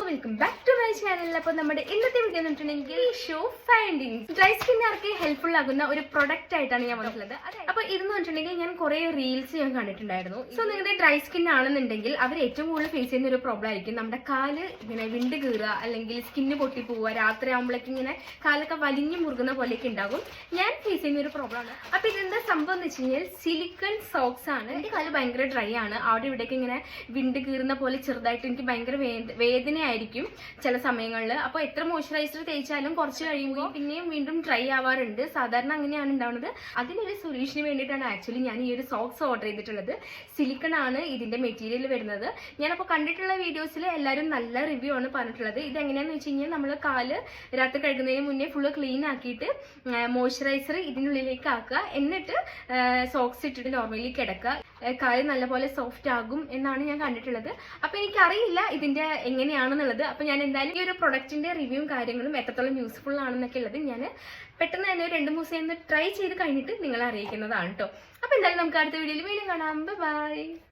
Welcome back to my channel. അപ്പോൾ നമ്മുടെ ഇന്നത്തെ വീഡിയോ എന്ന് വെച്ചിട്ടുണ്ടെങ്കിൽ ഷോ ഫൈൻഡിങ് ഡ്രൈ സ്കിന്നുകാർക്ക് ഹെൽപ്ഫുൾ ആകുന്ന ഒരു പ്രൊഡക്റ്റ് ആയിട്ടാണ് ഞാൻ വന്നിട്ടുള്ളത്. അപ്പോൾ ഇതെന്ന് വെച്ചിട്ടുണ്ടെങ്കിൽ ഞാൻ കുറേ റീൽസ് ഞാൻ കണ്ടിട്ടുണ്ടായിരുന്നു. സോ നിങ്ങളുടെ ഡ്രൈ സ്കിൻ ആണെന്നുണ്ടെങ്കിൽ അവർ ഏറ്റവും കൂടുതൽ ഫേസ് ചെയ്യുന്ന ഒരു പ്രോബ്ലം ആയിരിക്കും നമ്മുടെ കാല് ഇങ്ങനെ വിണ്ട് കീറുക, അല്ലെങ്കിൽ സ്കിന്ന് പൊട്ടി പോവുക, രാത്രി ആകുമ്പോഴേക്കും ഇങ്ങനെ കാലൊക്കെ വലിഞ്ഞു മുറുകുന്ന പോലെയൊക്കെ ഉണ്ടാകും. ഞാൻ ഫേസ് ചെയ്യുന്ന ഒരു പ്രോബ്ലമാണ്. അപ്പോൾ ഇതെന്താ സംഭവം എന്ന് വെച്ച് കഴിഞ്ഞാൽ സിലിക്കൺ സോക്സ് ആണ്. എൻ്റെ കാല് ഭയങ്കര ഡ്രൈ ആണ്. അവിടെ ഇവിടേക്ക് ഇങ്ങനെ വിണ്ട് കീറുന്ന പോലെ ചെറുതായിട്ട് എനിക്ക് ഭയങ്കര വേദനയായിരിക്കും ചില സമയങ്ങളിൽ. അപ്പോൾ എത്ര മോയ്സ്ചറൈസർ തേച്ചാലും കുറച്ച് കഴിയുമ്പോൾ പിന്നെയും വീണ്ടും ഡ്രൈ ആവാറുണ്ട്. സാധാരണ അങ്ങനെയാണ് ഉണ്ടാവുന്നത്. അതിനൊരു സൊല്യൂഷന് വേണ്ടിയിട്ടാണ് ആക്ച്വലി ഞാൻ ഈ ഒരു സോക്സ് ഓർഡർ ചെയ്തിട്ടുള്ളത്. സിലിക്കൺ ആണ് ഇതിന്റെ മെറ്റീരിയൽ വരുന്നത്. ഞാനപ്പോൾ കണ്ടിട്ടുള്ള വീഡിയോസിൽ എല്ലാവരും നല്ല റിവ്യൂ ആണ് പറഞ്ഞിട്ടുള്ളത്. ഇത് എങ്ങനെയാണെന്ന് വെച്ച് കഴിഞ്ഞാൽ നമ്മൾ കാല് രാത്രി കഴുകുന്നതിന് മുന്നേ ഫുള്ള് ക്ലീൻ ആക്കിയിട്ട് മോയ്സ്ചറൈസർ ഇതിനുള്ളിലേക്ക് ആക്കുക, എന്നിട്ട് സോക്സ് ഇട്ടിട്ട് നോർമലി കിടക്കുക. കാല് നല്ലപോലെ സോഫ്റ്റ് ആകും എന്നാണ് ഞാൻ കണ്ടിട്ടുള്ളത്. അപ്പോൾ എനിക്കറിയില്ല ഇതിന്റെ എങ്ങനെയാണെന്നുള്ളത്. അപ്പോൾ ഞാൻ എന്തായാലും ഈ ഒരു പ്രൊഡക്റ്റിന്റെ റിവ്യൂവും കാര്യങ്ങളും എത്രത്തോളം യൂസ്ഫുൾ ആണെന്നൊക്കെ ഉള്ളത് ഞാൻ പെട്ടെന്ന് തന്നെ 2-3 ദിവസം ട്രൈ ചെയ്ത് കഴിഞ്ഞിട്ട് നിങ്ങളെ അറിയിക്കുന്നതാണ് കേട്ടോ. അപ്പോൾ എന്തായാലും നമുക്ക് അടുത്ത വീഡിയോയിൽ വീണ്ടും കാണാം. ബൈ.